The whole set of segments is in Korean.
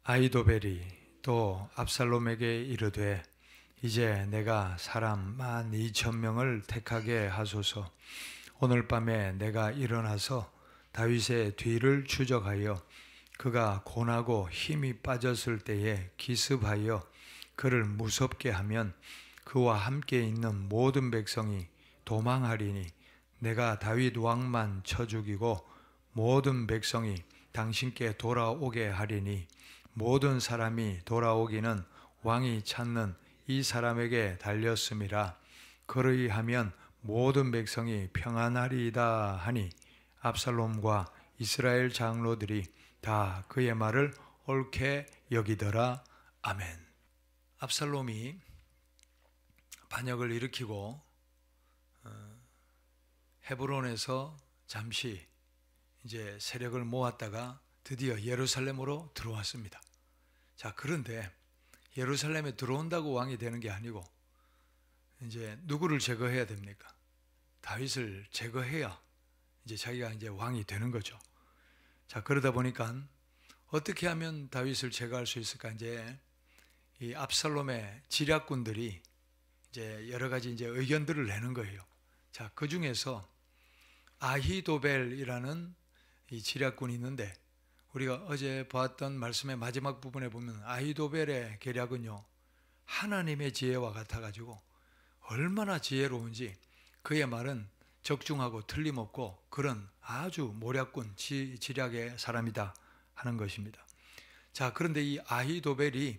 아히도벨이 또 압살롬에게 이르되 이제 내가 사람 12,000명을 택하게 하소서. 오늘 밤에 내가 일어나서 다윗의 뒤를 추적하여 그가 고나고 힘이 빠졌을 때에 기습하여 그를 무섭게 하면 그와 함께 있는 모든 백성이 도망하리니 내가 다윗 왕만 쳐 죽이고 모든 백성이 당신께 돌아오게 하리니 모든 사람이 돌아오기는 왕이 찾는 이 사람에게 달렸음이라. 그러이하면 모든 백성이 평안하리이다 하니 압살롬과 이스라엘 장로들이 다 그의 말을 옳게 여기더라. 아멘. 압살롬이 반역을 일으키고 헤브론에서 잠시 이제 세력을 모았다가 드디어 예루살렘으로 들어왔습니다. 자, 그런데 예루살렘에 들어온다고 왕이 되는 게 아니고 이제 누구를 제거해야 됩니까? 다윗을 제거해야 이제 자기가 이제 왕이 되는 거죠. 자, 그러다 보니까 어떻게 하면 다윗을 제거할 수 있을까? 이제 이 압살롬의 지략군들이 이제 여러 가지 이제 의견들을 내는 거예요. 자, 그 중에서 아히도벨이라는 이 지략군이 있는데 우리가 어제 보았던 말씀의 마지막 부분에 보면 아히도벨의 계략은요, 하나님의 지혜와 같아가지고 얼마나 지혜로운지 그의 말은 적중하고 틀림없고 그런 아주 모략군 지략의 사람이다 하는 것입니다. 자, 그런데 이 아히도벨이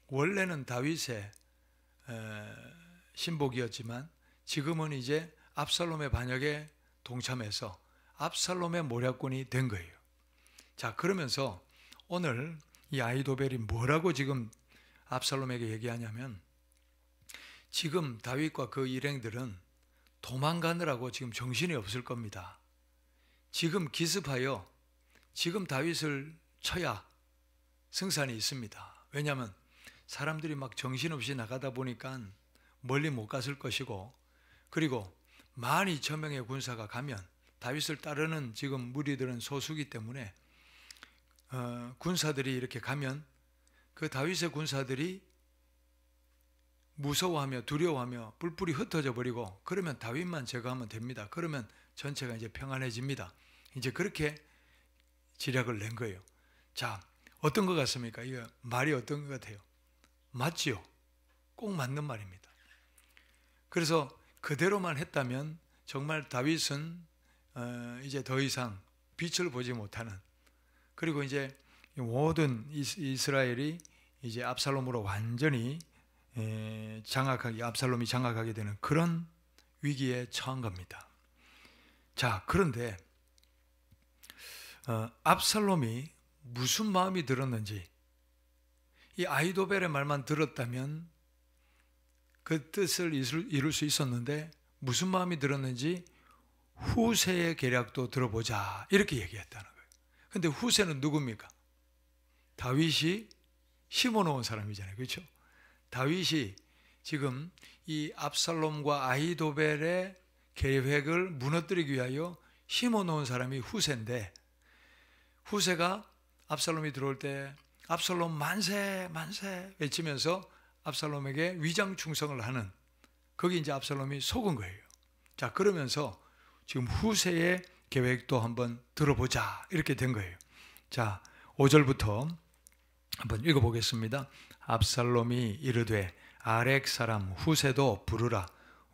원래는 다윗의 신복이었지만 지금은 이제 압살롬의 반역에 동참해서 압살롬의 모략군이 된 거예요. 자, 그러면서 오늘 이 아히도벨이 뭐라고 지금 압살롬에게 얘기하냐면 지금 다윗과 그 일행들은 도망가느라고 지금 정신이 없을 겁니다. 지금 기습하여 지금 다윗을 쳐야 승산이 있습니다. 왜냐하면 사람들이 막 정신없이 나가다 보니까 멀리 못 갔을 것이고, 그리고 12,000명의 군사가 가면 다윗을 따르는 지금 무리들은 소수기 때문에 군사들이 이렇게 가면 그 다윗의 군사들이 무서워하며 두려워하며 뿔뿔이 흩어져 버리고 그러면 다윗만 제거하면 됩니다. 그러면 전체가 이제 평안해집니다. 이제 그렇게 지략을 낸 거예요. 자, 어떤 것 같습니까? 이거 말이 어떤 것 같아요? 맞지요? 꼭 맞는 말입니다. 그래서 그대로만 했다면 정말 다윗은 이제 더 이상 빛을 보지 못하는, 그리고 이제 모든 이스라엘이 이제 압살롬으로 완전히 압살롬이 장악하게 되는 그런 위기에 처한 겁니다. 자, 그런데 압살롬이 무슨 마음이 들었는지, 이 아히도벨의 말만 들었다면 그 뜻을 이룰 수 있었는데 무슨 마음이 들었는지 후세의 계략도 들어보자 이렇게 얘기했다는 거예요. 근데 후세는 누굽니까? 다윗이 심어놓은 사람이잖아요. 그렇죠? 다윗이 지금 이 압살롬과 아히도벨의 계획을 무너뜨리기 위하여 심어놓은 사람이 후세인데, 후세가 압살롬이 들어올 때 압살롬 만세 만세 외치면서 압살롬에게 위장 충성을 하는, 거기 이제 압살롬이 속은 거예요. 자, 그러면서 지금 후세의 계획도 한번 들어보자 이렇게 된 거예요. 자, 5절부터 한번 읽어보겠습니다. 압살롬이 이르되 아렉 사람 후세도 부르라.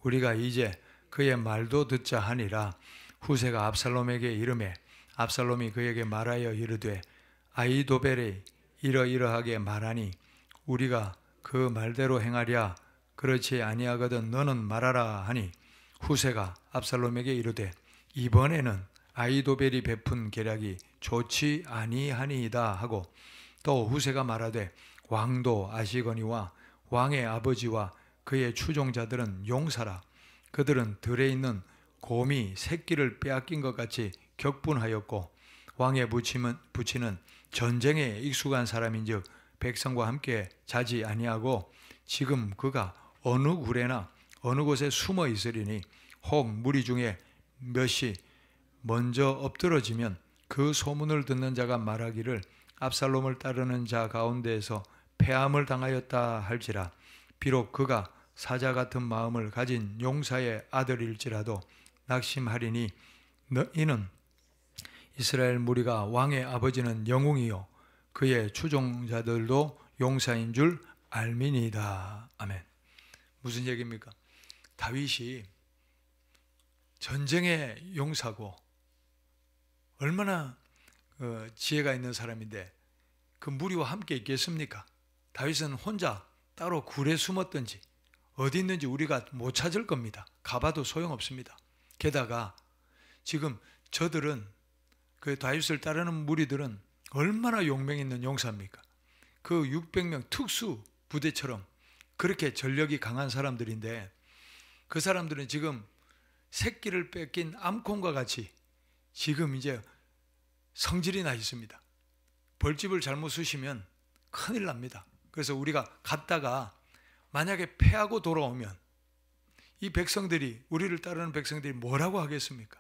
우리가 이제 그의 말도 듣자 하니라. 후세가 압살롬에게 이르매 압살롬이 그에게 말하여 이르되 아히도벨이 이러이러하게 말하니 우리가 그 말대로 행하랴. 그렇지 아니하거든 너는 말하라 하니 후세가 압살롬에게 이르되 이번에는 아히도벨이 베푼 계략이 좋지 아니하니이다 하고, 또 후세가 말하되 왕도 아시거니와 왕의 아버지와 그의 추종자들은 용사라. 그들은 들에 있는 곰이 새끼를 빼앗긴 것 같이 격분하였고 왕의 부치는 전쟁에 익숙한 사람인즉 백성과 함께 자지 아니하고 지금 그가 어느 굴에나 어느 곳에 숨어 있으리니 혹 무리 중에 몇이 먼저 엎드러지면 그 소문을 듣는 자가 말하기를 압살롬을 따르는 자 가운데에서 패함을 당하였다 할지라 비록 그가 사자 같은 마음을 가진 용사의 아들일지라도 낙심하리니 이는 이스라엘 무리가 왕의 아버지는 영웅이요 그의 추종자들도 용사인 줄 알미니이다. 아멘. 무슨 얘기입니까? 다윗이 전쟁의 용사고 얼마나 지혜가 있는 사람인데 그 무리와 함께 있겠습니까? 다윗은 혼자 따로 굴에 숨었든지 어디 있는지 우리가 못 찾을 겁니다. 가봐도 소용없습니다. 게다가 지금 저들은 그 다윗을 따르는 무리들은 얼마나 용맹 있는 용사입니까? 그 600명 특수 부대처럼 그렇게 전력이 강한 사람들인데 그 사람들은 지금 새끼를 뺏긴 암콩과 같이 지금 이제 성질이 나 있습니다. 벌집을 잘못 쓰시면 큰일 납니다. 그래서 우리가 갔다가 만약에 패하고 돌아오면 이 백성들이, 우리를 따르는 백성들이 뭐라고 하겠습니까?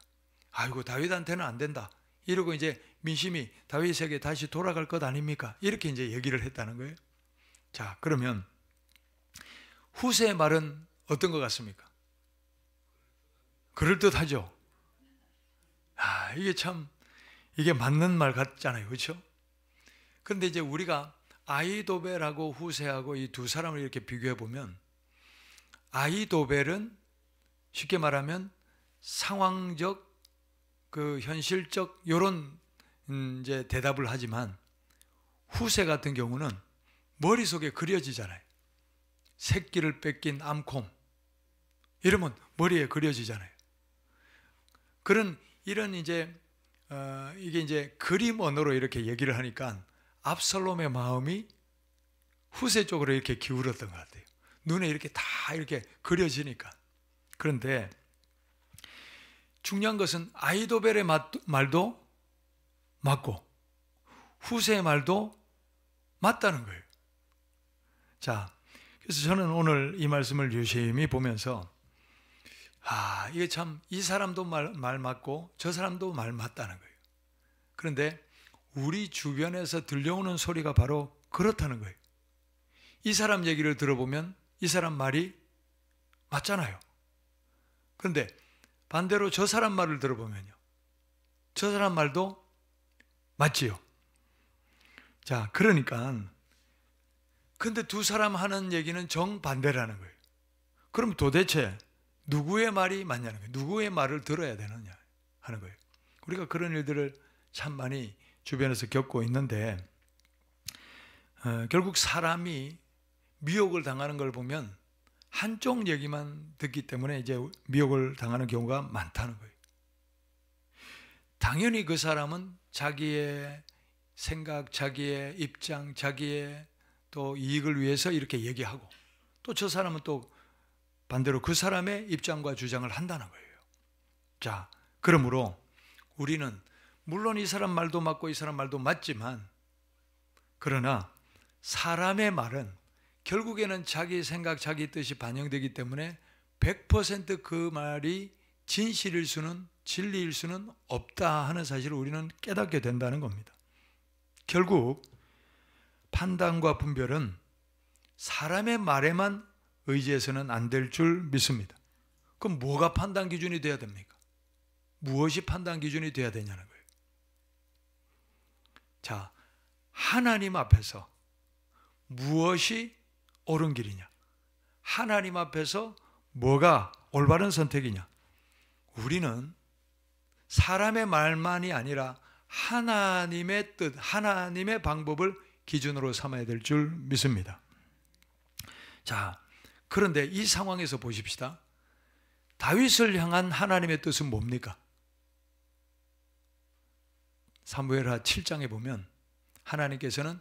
아이고 다윗한테는 안 된다 이러고 이제 민심이 다윗에게 다시 돌아갈 것 아닙니까? 이렇게 이제 얘기를 했다는 거예요. 자, 그러면 후세의 말은 어떤 것 같습니까? 그럴듯하죠. 이게 맞는 말 같잖아요. 그렇죠? 근데 이제 우리가 아히도벨하고 후세하고 이 두 사람을 이렇게 비교해 보면 아히도벨은 쉽게 말하면 상황적, 그 현실적 이런 이제 대답을 하지만 후세 같은 경우는 머릿속에 그려지잖아요. 새끼를 뺏긴 암콤 이러면 머리에 그려지잖아요. 이런 이제 이게 이제 그림 언어로 이렇게 얘기를 하니까 압살롬의 마음이 후세 쪽으로 이렇게 기울었던 것 같아요. 눈에 이렇게 다 이렇게 그려지니까. 그런데 중요한 것은 아히도벨의 말도 맞고 후세의 말도 맞다는 거예요. 자, 그래서 저는 오늘 이 말씀을 유심히 보면서 이게 참 이 사람도 말 맞고 저 사람도 말 맞다는 거예요. 그런데 우리 주변에서 들려오는 소리가 바로 그렇다는 거예요. 이 사람 얘기를 들어보면 이 사람 말이 맞잖아요. 그런데 반대로 저 사람 말을 들어보면요, 저 사람 말도 맞지요. 자, 그러니까 근데 두 사람 하는 얘기는 정반대라는 거예요. 그럼 도대체 누구의 말이 맞냐는 거예요. 누구의 말을 들어야 되느냐 하는 거예요. 우리가 그런 일들을 참 많이 주변에서 겪고 있는데 결국 사람이 미혹을 당하는 걸 보면 한쪽 얘기만 듣기 때문에 이제 미혹을 당하는 경우가 많다는 거예요. 당연히 그 사람은 자기의 생각, 자기의 입장, 자기의 또 이익을 위해서 이렇게 얘기하고 또 저 사람은 또 반대로 그 사람의 입장과 주장을 한다는 거예요. 자, 그러므로 우리는 물론 이 사람 말도 맞고 이 사람 말도 맞지만 그러나 사람의 말은 결국에는 자기 생각, 자기 뜻이 반영되기 때문에 100% 그 말이 진실일 수는, 진리일 수는 없다 하는 사실을 우리는 깨닫게 된다는 겁니다. 결국 판단과 분별은 사람의 말에만 의지해서는 안 될 줄 믿습니다. 그럼 뭐가 판단 기준이 돼야 됩니까? 무엇이 판단 기준이 돼야 되냐는 거예요. 자, 하나님 앞에서 무엇이 옳은 길이냐? 하나님 앞에서 뭐가 올바른 선택이냐? 우리는 사람의 말만이 아니라 하나님의 뜻, 하나님의 방법을 기준으로 삼아야 될 줄 믿습니다. 자, 그런데 이 상황에서 보십시다. 다윗을 향한 하나님의 뜻은 뭡니까? 사무엘하 7장에 보면 하나님께서는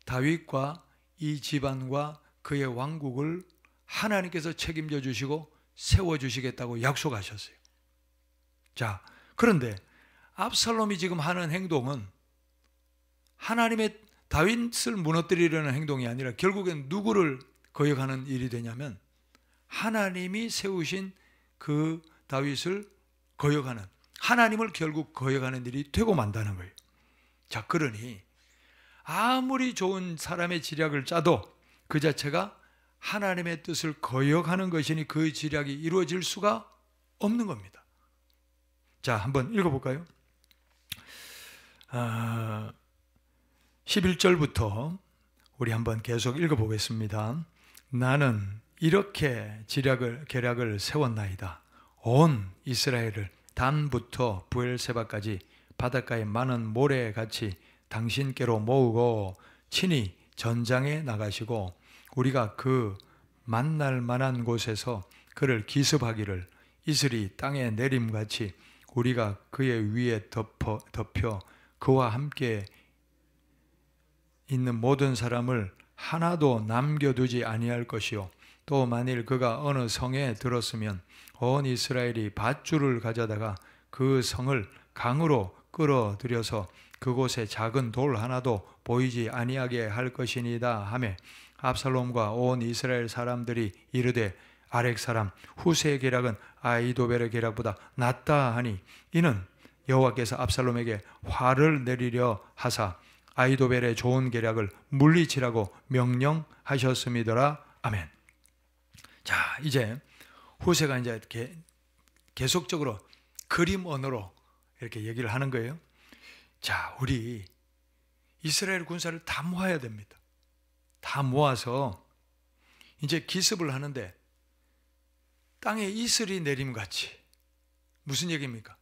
다윗과 이 집안과 그의 왕국을 하나님께서 책임져 주시고 세워주시겠다고 약속하셨어요. 자, 그런데 압살롬이 지금 하는 행동은 하나님의 다윗을 무너뜨리려는 행동이 아니라 결국엔 누구를 거역하는 일이 되냐면 하나님이 세우신 그 다윗을 거역하는, 하나님을 결국 거역하는 일이 되고 만다는 거예요. 자, 그러니 아무리 좋은 사람의 지략을 짜도 그 자체가 하나님의 뜻을 거역하는 것이니 그 지략이 이루어질 수가 없는 겁니다. 자, 한번 읽어볼까요? 11절부터 우리 한번 계속 읽어보겠습니다. 나는 이렇게 계략을 세웠나이다. 온 이스라엘을 단부터 부엘세바까지 바닷가의 많은 모래같이 당신께로 모으고 친히 전장에 나가시고 우리가 그 만날 만한 곳에서 그를 기습하기를 이슬이 땅에 내림같이 우리가 그의 위에 덮여 그와 함께 있는 모든 사람을 하나도 남겨두지 아니할 것이요 또 만일 그가 어느 성에 들었으면 온 이스라엘이 밧줄을 가져다가 그 성을 강으로 끌어들여서 그곳에 작은 돌 하나도 보이지 아니하게 할 것이니이다 하매 압살롬과 온 이스라엘 사람들이 이르되 아렉 사람 후세의 계략은 아히도벨의 계략보다 낫다 하니 이는 여호와께서 압살롬에게 화를 내리려 하사 아히도벨의 좋은 계략을 물리치라고 명령하셨음이더라. 아멘. 자, 이제 후세가 이제 계속적으로 그림 언어로 이렇게 얘기를 하는 거예요. 자, 우리 이스라엘 군사를 다 모아야 됩니다. 다 모아서 이제 기습을 하는데 땅에 이슬이 내림같이. 무슨 얘기입니까?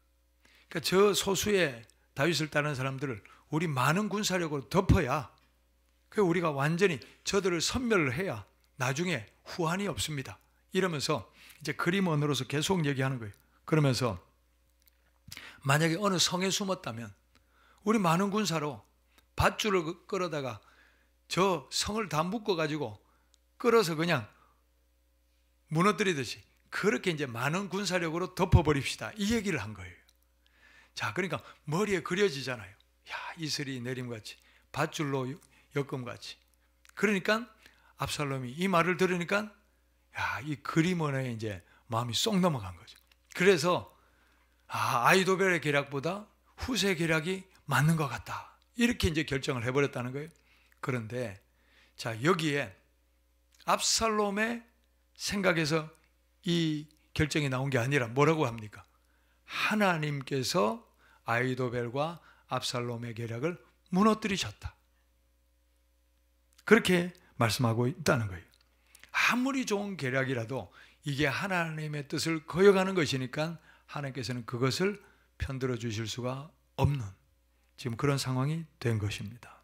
그러니까 저 소수의 다윗을 따르는 사람들을 우리 많은 군사력으로 덮어야 우리가 완전히 저들을 섬멸을 해야 나중에 후환이 없습니다. 이러면서 이제 그림 언어로서 계속 얘기하는 거예요. 그러면서 만약에 어느 성에 숨었다면 우리 많은 군사로 밧줄을 끌어다가 저 성을 다 묶어가지고 끌어서 그냥 무너뜨리듯이 그렇게 이제 많은 군사력으로 덮어버립시다. 이 얘기를 한 거예요. 자, 그러니까 머리에 그려지잖아요. 야, 이슬이 내림같이 밧줄로 엮음같이. 그러니까 압살롬이 이 말을 들으니까 야, 이 그림 언어에 이제 마음이 쏙 넘어간 거죠. 그래서 아히도벨의 계략보다 후세의 계략이 맞는 것 같다. 이렇게 이제 결정을 해버렸다는 거예요. 그런데 자, 여기에 압살롬의 생각에서 이 결정이 나온 게 아니라 뭐라고 합니까? 하나님께서 아히도벨과 압살롬의 계략을 무너뜨리셨다. 그렇게 말씀하고 있다는 거예요. 아무리 좋은 계략이라도 이게 하나님의 뜻을 거역하는 것이니까 하나님께서는 그것을 편들어 주실 수가 없는 지금 그런 상황이 된 것입니다.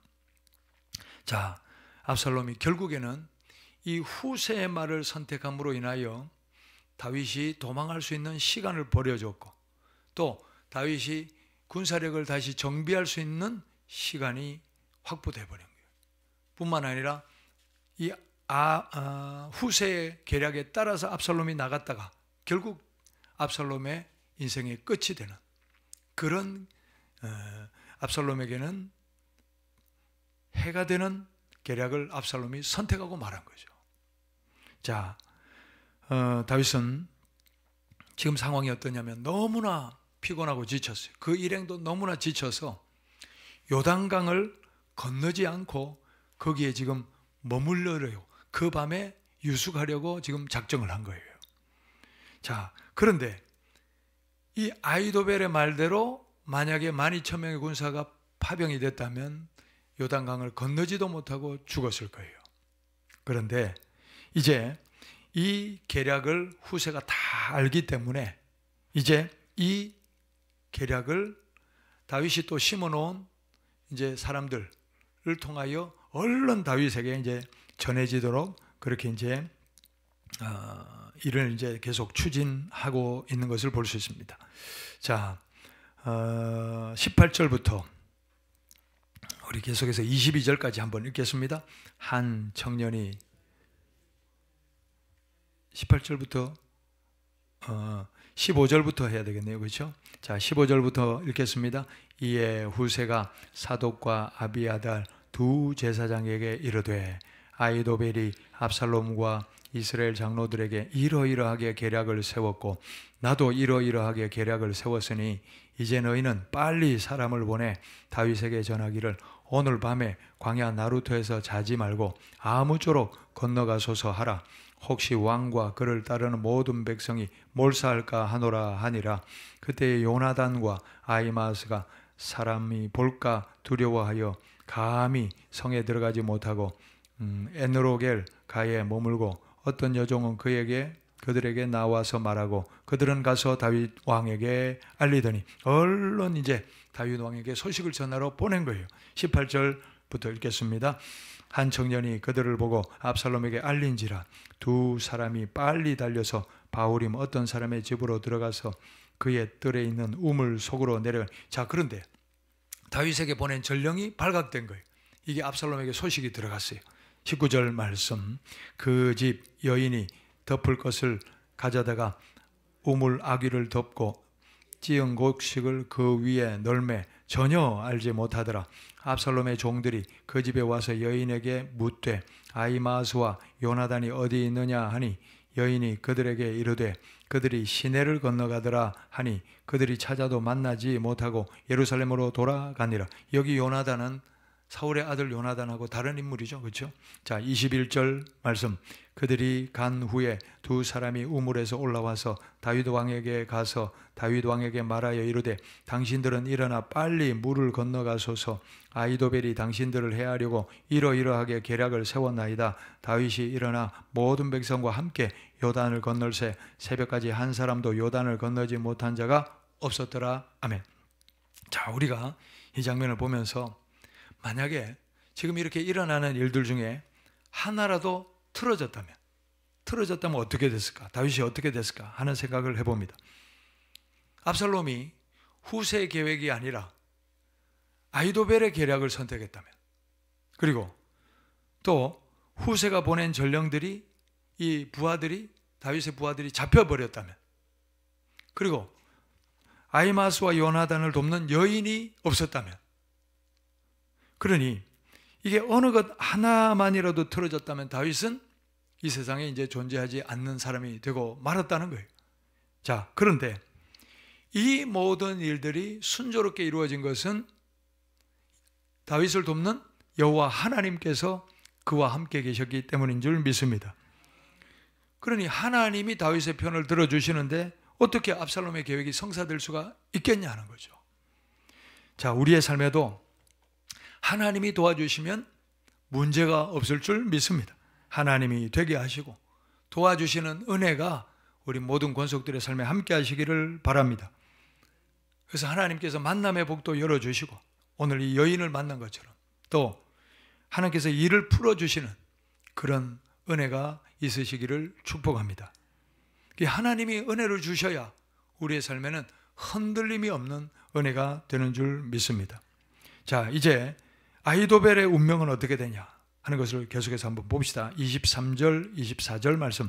자, 압살롬이 결국에는 이 후세의 말을 선택함으로 인하여 다윗이 도망할 수 있는 시간을 벌여줬고 또 다윗이 군사력을 다시 정비할 수 있는 시간이 확보돼 버린 거예요. 뿐만 아니라 이 후세의 계략에 따라서 압살롬이 나갔다가 결국 압살롬의 인생의 끝이 되는 그런 압살롬에게는 해가 되는 계략을 압살롬이 선택하고 말한 거죠. 자, 다윗은 지금 상황이 어떠냐면 너무나 피곤하고 지쳤어요. 그 일행도 너무나 지쳐서 요단강을 건너지 않고 거기에 지금 머물러요. 그 밤에 유숙하려고 지금 작정을 한 거예요. 자, 그런데 이 아히도벨의 말대로 만약에 12,000명의 군사가 파병이 됐다면 요단강을 건너지도 못하고 죽었을 거예요. 그런데 이제 이 계략을 후세가 다 알기 때문에 이제 이 계략을 다윗이 또 심어놓은 이제 사람들을 통하여 얼른 다윗에게 이제 전해지도록 그렇게 이제 일을 이제 계속 추진하고 있는 것을 볼 수 있습니다. 자, 18절부터 우리 계속해서 22절까지 한번 읽겠습니다. 한 청년이 18절부터 15절부터 해야 되겠네요. 그렇죠? 자, 15절부터 읽겠습니다. 이에 후세가 사독과 아비아달 두 제사장에게 이르되 아히도벨이 압살롬과 이스라엘 장로들에게 이러이러하게 계략을 세웠고 나도 이러이러하게 계략을 세웠으니 이제 너희는 빨리 사람을 보내 다윗에게 전하기를 오늘 밤에 광야 나루터에서 자지 말고 아무쪼록 건너가소서 하라. 혹시 왕과 그를 따르는 모든 백성이 몰사할까 하노라 하니라. 그때 요나단과 아히마스가 사람이 볼까 두려워하여 감히 성에 들어가지 못하고 에느로겔 가에 머물고 어떤 여종은 그들에게 나와서 말하고 그들은 가서 다윗 왕에게 알리더니 얼른 이제 다윗 왕에게 소식을 전하러 보낸 거예요. 18절부터 읽겠습니다. 한 청년이 그들을 보고 압살롬에게 알린지라 두 사람이 빨리 달려서 바후림 어떤 사람의 집으로 들어가서 그의 뜰에 있는 우물 속으로 내려. 자, 그런데 다윗에게 보낸 전령이 발각된 거예요. 이게 압살롬에게 소식이 들어갔어요. 19절 말씀. 그 집 여인이 덮을 것을 가져다가 우물 아귀를 덮고 찌은 곡식을 그 위에 널매 전혀 알지 못하더라. 압살롬의 종들이 그 집에 와서 여인에게 묻되 아히마스와 요나단이 어디 있느냐 하니 여인이 그들에게 이르되 그들이 시내를 건너가더라 하니 그들이 찾아도 만나지 못하고 예루살렘으로 돌아가니라. 여기 요나단은 사울의 아들 요나단하고 다른 인물이죠. 그렇죠? 자, 21절 말씀. 그들이 간 후에 두 사람이 우물에서 올라와서 다윗 왕에게 가서 다윗 왕에게 말하여 이르되 당신들은 일어나 빨리 물을 건너가소서. 아히도벨이 당신들을 해하려고 이러이러하게 계략을 세웠나이다. 다윗이 일어나 모든 백성과 함께 요단을 건널새 새벽까지 한 사람도 요단을 건너지 못한 자가 없었더라. 아멘. 자, 우리가 이 장면을 보면서 만약에 지금 이렇게 일어나는 일들 중에 하나라도 틀어졌다면 어떻게 됐을까? 다윗이 어떻게 됐을까? 하는 생각을 해봅니다. 압살롬이 후세의 계획이 아니라 아히도벨의 계략을 선택했다면, 그리고 또 후세가 보낸 전령들이 이 부하들이 다윗의 부하들이 잡혀버렸다면, 그리고 아히마스와 요나단을 돕는 여인이 없었다면, 그러니 이게 어느 것 하나만이라도 틀어졌다면 다윗은 이 세상에 이제 존재하지 않는 사람이 되고 말았다는 거예요. 자, 그런데 이 모든 일들이 순조롭게 이루어진 것은 다윗을 돕는 여호와 하나님께서 그와 함께 계셨기 때문인 줄 믿습니다. 그러니 하나님이 다윗의 편을 들어주시는데 어떻게 압살롬의 계획이 성사될 수가 있겠냐는 거죠. 자, 우리의 삶에도 하나님이 도와주시면 문제가 없을 줄 믿습니다. 하나님이 되게 하시고 도와주시는 은혜가 우리 모든 권속들의 삶에 함께 하시기를 바랍니다. 그래서 하나님께서 만남의 복도 열어주시고 오늘 이 여인을 만난 것처럼 또 하나님께서 일을 풀어주시는 그런 은혜가 있으시기를 축복합니다. 하나님이 은혜를 주셔야 우리의 삶에는 흔들림이 없는 은혜가 되는 줄 믿습니다. 자, 이제 아히도벨의 운명은 어떻게 되냐 하는 것을 계속해서 한번 봅시다. 23절, 24절 말씀.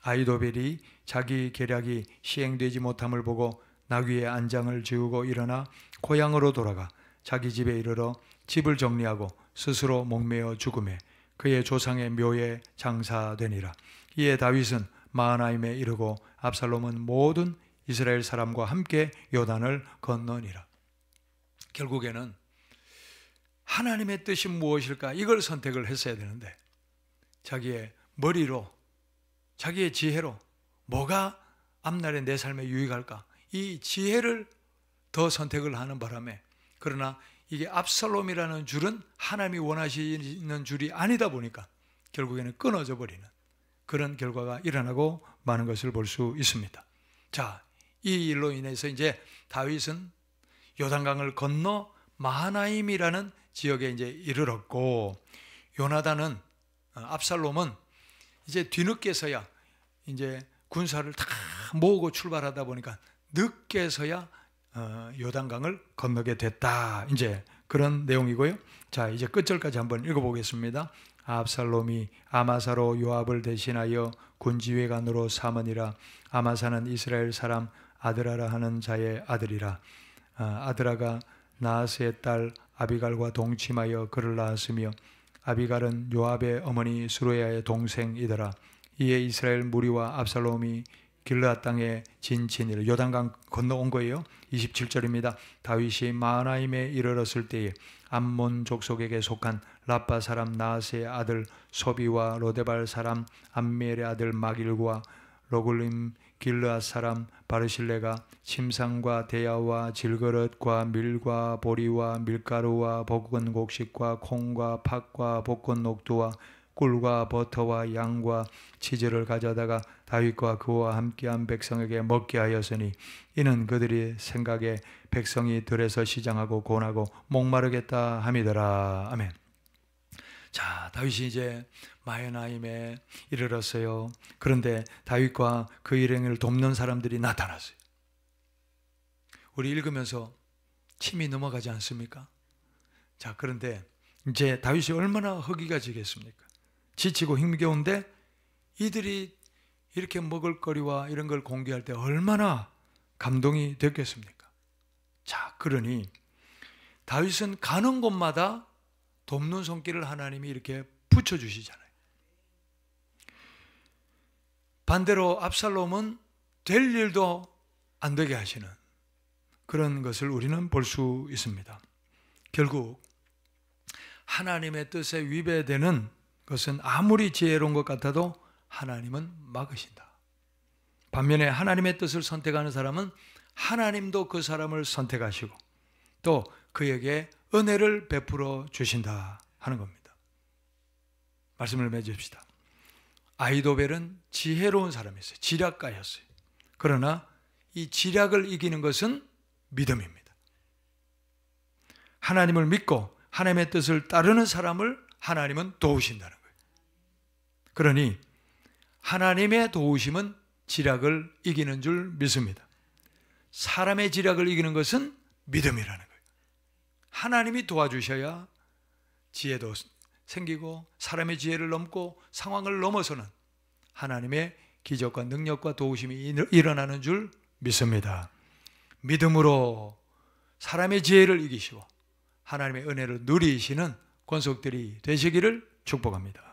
아히도벨이 자기 계략이 시행되지 못함을 보고 나귀의 안장을 지우고 일어나 고향으로 돌아가 자기 집에 이르러 집을 정리하고 스스로 목매어 죽음에 그의 조상의 묘에 장사되니라. 이에 다윗은 마하나임에 이르고 압살롬은 모든 이스라엘 사람과 함께 요단을 건너니라. 결국에는 하나님의 뜻이 무엇일까? 이걸 선택을 했어야 되는데 자기의 머리로, 자기의 지혜로 뭐가 앞날에 내 삶에 유익할까? 이 지혜를 더 선택을 하는 바람에, 그러나 이게 압살롬이라는 줄은 하나님이 원하시는 줄이 아니다 보니까 결국에는 끊어져 버리는 그런 결과가 일어나고 마는 것을 볼 수 있습니다. 자, 이 일로 인해서 이제 다윗은 요단강을 건너 마하나임이라는 지역에 이제 이르렀고, 요나단은, 압살롬은 이제 뒤늦게서야 이제 군사를 다 모으고 출발하다 보니까 늦게서야 요단강을 건너게 됐다. 이제 그런 내용이고요. 자, 이제 끝절까지 한번 읽어보겠습니다. 압살롬이 아마사로 요압을 대신하여 군지휘관으로 삼으니라. 아마사는 이스라엘 사람 아드라라 하는 자의 아들이라. 아드라가 나하스의 딸 아비갈과 동침하여 그를 낳았으며 아비갈은 요압의 어머니 수르야의 동생이더라. 이에 이스라엘 무리와 압살롬이 길르앗 땅에 진친이라 요단강 건너온 거예요. 27절입니다. 다윗이 마하나임에 이르렀을 때에 암몬 족속에게 속한 라빠 사람 나하스의 아들 소비와 로데발 사람 암미엘의 아들 마길과 로글림 길르앗 사람 바르실레가 침상과 대야와 질그릇과 밀과 보리와 밀가루와 볶은 곡식과 콩과 팥과 볶은 녹두와 꿀과 버터와 양과 치즈를 가져다가 다윗과 그와 함께한 백성에게 먹게 하였으니 이는 그들이 생각에 백성이 들에서 시장하고 고나고 목마르겠다 함이더라. 아멘. 자, 다윗이 이제 마하나임에 이르렀어요. 그런데 다윗과 그 일행을 돕는 사람들이 나타났어요. 우리 읽으면서 침이 넘어가지 않습니까? 자, 그런데 이제 다윗이 얼마나 허기가 지겠습니까? 지치고 힘겨운데 이들이 이렇게 먹을거리와 이런 걸 공개할 때 얼마나 감동이 됐겠습니까? 자, 그러니 다윗은 가는 곳마다 돕는 손길을 하나님이 이렇게 붙여주시잖아요. 반대로 압살롬은 될 일도 안 되게 하시는 그런 것을 우리는 볼 수 있습니다. 결국 하나님의 뜻에 위배되는 것은 아무리 지혜로운 것 같아도 하나님은 막으신다. 반면에 하나님의 뜻을 선택하는 사람은 하나님도 그 사람을 선택하시고 또 그에게 은혜를 베풀어 주신다 하는 겁니다. 말씀을 맺읍시다. 아히도벨은 지혜로운 사람이었어요. 지략가였어요. 그러나 이 지략을 이기는 것은 믿음입니다. 하나님을 믿고 하나님의 뜻을 따르는 사람을 하나님은 도우신다는 거예요. 그러니 하나님의 도우심은 지략을 이기는 줄 믿습니다. 사람의 지략을 이기는 것은 믿음이라는 거예요. 하나님이 도와주셔야 지혜도 생기고 사람의 지혜를 넘고 상황을 넘어서는 하나님의 기적과 능력과 도우심이 일어나는 줄 믿습니다. 믿음으로 사람의 지혜를 이기시고 하나님의 은혜를 누리시는 권속들이 되시기를 축복합니다.